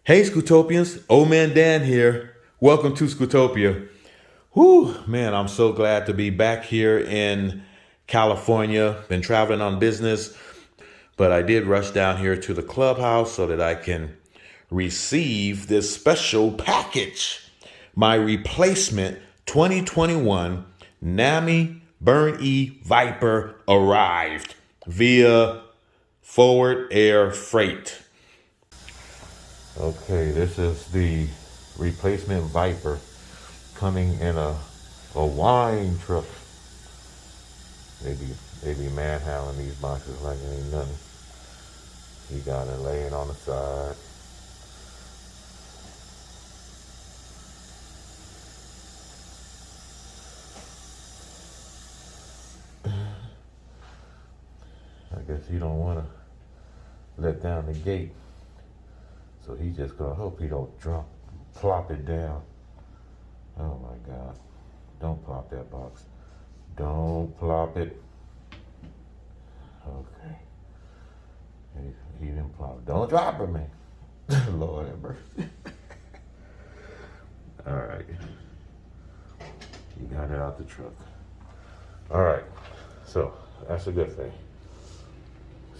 Hey, Scootopians, OhManDan here. Welcome to Scootopia. Whew, man, I'm so glad to be back here in California. Been traveling on business, but I did rush down here to the clubhouse so that I can receive this special package. My replacement 2021 Nami Burn-e Viper arrived via forward air freight. Okay, this is the replacement Viper coming in a wine truck. They be manhandling these boxes like it ain't nothing. He got it laying on the side. I guess he don't want to let down the gate. So he just gonna hope he don't plop it down. Oh my God. Don't plop that box. Don't plop it. Okay. He didn't plop it. Don't drop it, man. Lord have mercy. All right. You got it out the truck. All right. So that's a good thing.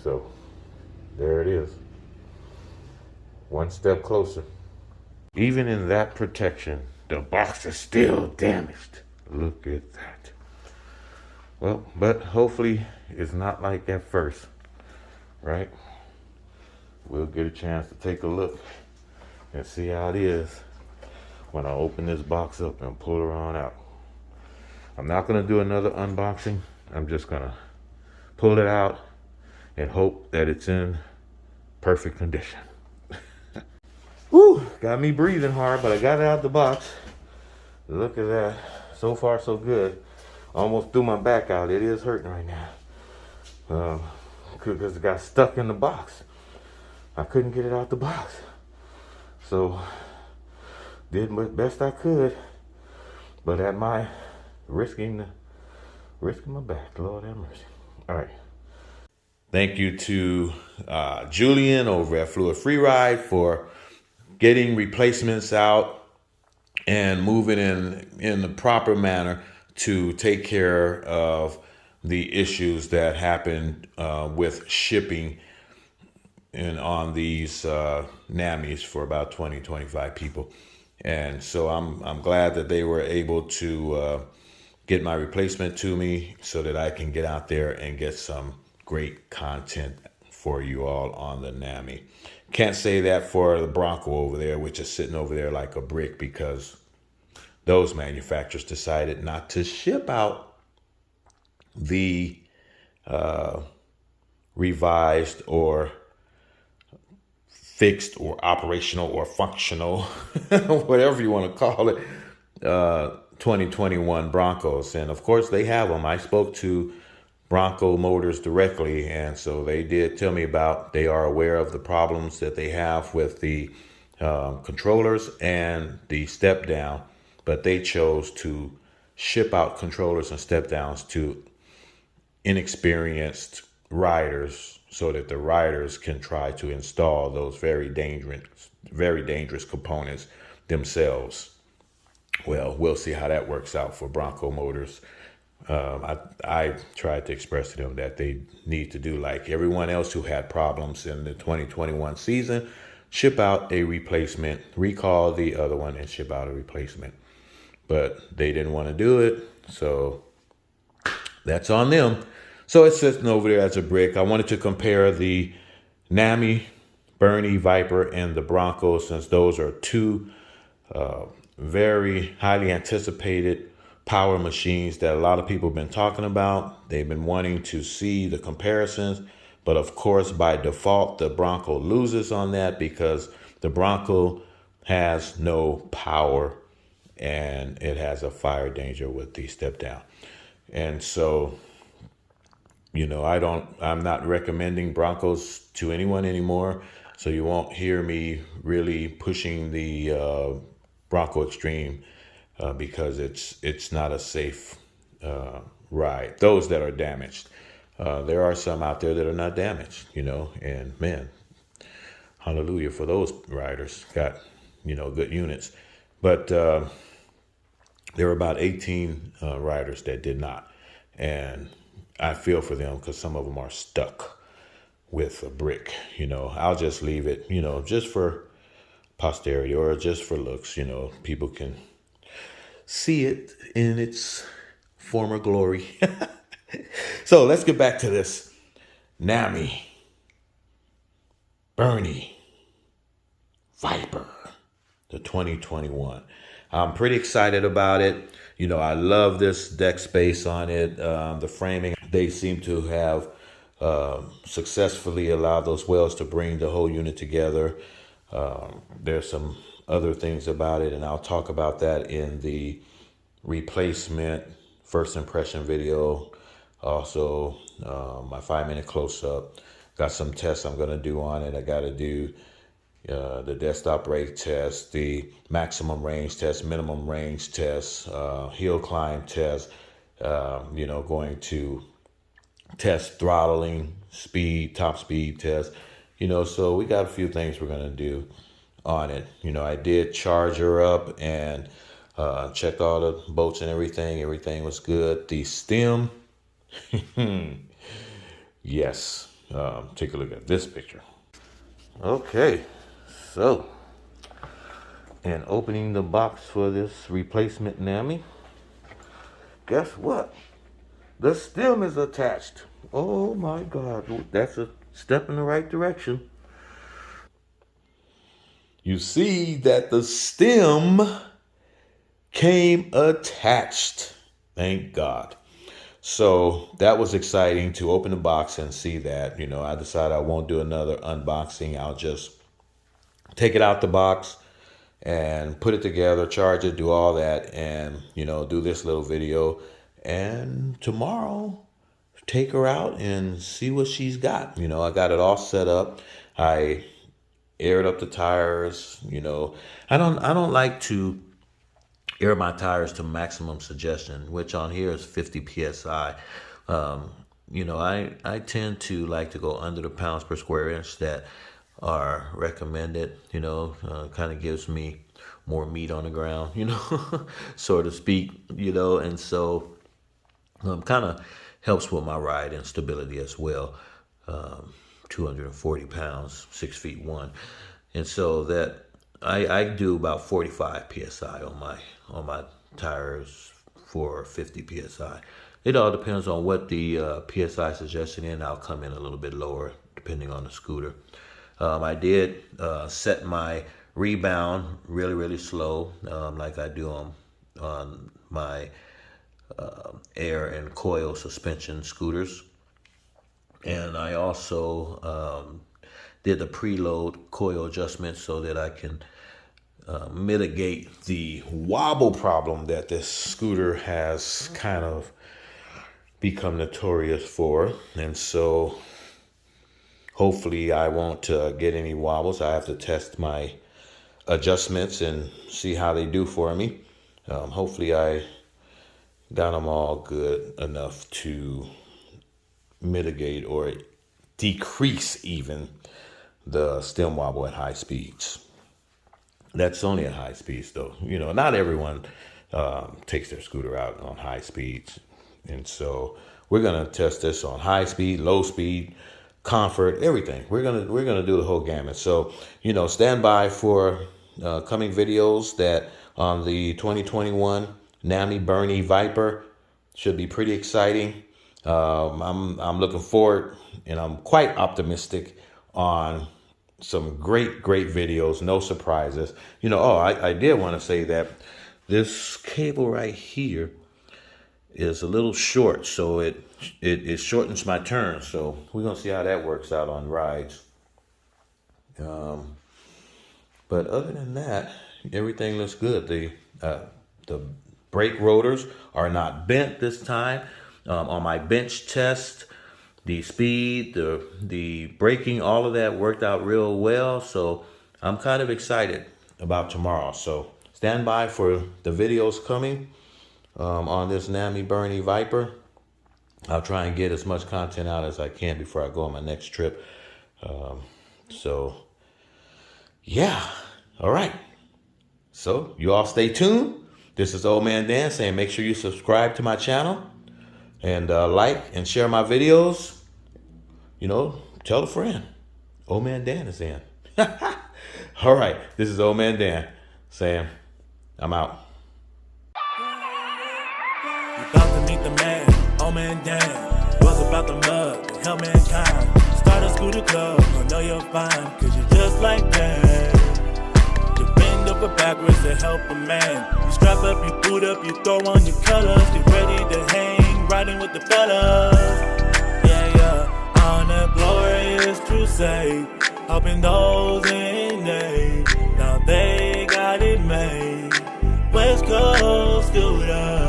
So there it is. One step closer. Even in that protection, the box is still damaged. Look at that. Well, but hopefully it's not like at first, right? We'll get a chance to take a look and see how it is when I open this box up and pull her on out. I'm not gonna do another unboxing. I'm just gonna pull it out and hope that it's in perfect condition. Whew, got me breathing hard, but I got it out the box. Look at that. So far, so good. Almost threw my back out. It is hurting right now. Because it got stuck in the box. I couldn't get it out the box. So, did my best I could. But at my risking my back. Lord have mercy. All right. Thank you to Julian over at Fluid Free Ride for getting replacements out and moving in the proper manner to take care of the issues that happened with shipping and on these NAMIs for about 25 people. And so I'm glad that they were able to get my replacement to me so that I can get out there and get some great content for you all on the NAMI. Can't say that for the Bronco over there, which is sitting over there like a brick because those manufacturers decided not to ship out the revised or fixed or operational or functional, whatever you want to call it, 2021 Broncos. And of course they have them. I spoke to Bronco Motors directly, and so they did tell me they are aware of the problems that they have with the controllers and the step down, but they chose to ship out controllers and step downs to inexperienced riders so that the riders can try to install those very dangerous components themselves. Well, we'll see how that works out for Bronco Motors. I tried to express to them that they need to do like everyone else who had problems in the 2021 season, ship out a replacement, recall the other one and ship out a replacement. But they didn't want to do it, so that's on them. So it's sitting over there as a brick. I wanted to compare the Nami Burn-e Viper and the Bronco, since those are two very highly anticipated power machines that a lot of people have been talking about. They've been wanting to see the comparisons, but of course by default the Bronco loses on that because the Bronco has no power and it has a fire danger with the step down. And so, I'm not recommending Broncos to anyone anymore. So you won't hear me really pushing the Bronco Extreme because it's not a safe ride. Those that are damaged. There are some out there that are not damaged, and man, hallelujah for those riders. Got, good units. But there were about 18 riders that did not. And I feel for them because some of them are stuck with a brick. I'll just leave it, just for posterity or just for looks. People can see it in its former glory. So let's get back to this Nami Burn-e Viper, the 2021. I'm pretty excited about it. I love this deck space on it. The framing, they seem to have successfully allowed those welds to bring the whole unit together. There's some other things about it, and I'll talk about that in the replacement first impression video. Also, my 5-minute close-up. Got some tests I'm going to do on it. I got to do the desktop brake test, the maximum range test, minimum range test, hill climb test, going to test throttling, speed, top speed test, so we got a few things we're going to do on it. I did charge her up and checked all the bolts and everything. Everything was good. The stem, yes. Take a look at this picture. Okay. So, in opening the box for this replacement Nami, guess what? The stem is attached. Oh my God, that's a step in the right direction. You see that the stem came attached. Thank God. So that was exciting to open the box and see that. I decided I won't do another unboxing. I'll just take it out the box and put it together, charge it, do all that, and, do this little video. And tomorrow, take her out and see what she's got. I got it all set up. I aired up the tires. I don't like to air my tires to maximum suggestion, which on here is 50 PSI. I tend to like to go under the pounds per square inch that are recommended. Kind of gives me more meat on the ground, so to speak, and so kind of helps with my ride and stability as well. 240 pounds, 6 feet 1. And so that I do about 45 PSI on my tires for 50 PSI. It all depends on what the PSI suggestion is. I'll come in a little bit lower depending on the scooter. I did set my rebound really, really slow, like I do on my air and coil suspension scooters. And I also did the preload coil adjustment so that I can mitigate the wobble problem that this scooter has kind of become notorious for. And so hopefully I won't get any wobbles. I have to test my adjustments and see how they do for me. Hopefully I got them all good enough to mitigate or decrease even the stem wobble at high speeds. That's only at high speeds though. Not everyone takes their scooter out on high speeds. And so we're going to test this on high speed, low speed, comfort, everything. We're gonna do the whole gamut. So, stand by for coming videos that on the 2021 Nami Burn-e Viper. Should be pretty exciting. I'm looking forward, and I'm quite optimistic on some great videos. No surprises. I did want to say that this cable right here is a little short, so it shortens my turn. So we're gonna see how that works out on rides. But other than that, everything looks good. The brake rotors are not bent this time. On my bench test, the speed, the braking, all of that worked out real well. So I'm kind of excited about tomorrow. So stand by for the videos coming on this Nami Burn-e Viper. I'll try and get as much content out as I can before I go on my next trip. So yeah, all right. So you all stay tuned. This is OhManDan saying make sure you subscribe to my channel and like and share my videos. You know, tell a friend. OhManDan is in. All right, this is OhManDan saying I'm out. About to meet the man, OhManDan. Was about the mug and help mankind. Start a school to club, I know you're fine, cause you're just like that. You bend over backwards to help a man. You strap up, you boot up, you throw on your colors. Get ready to hang, riding with the fellas. Yeah, on a glorious crusade. Helping those in need. Now they got it made. West Coast scooter.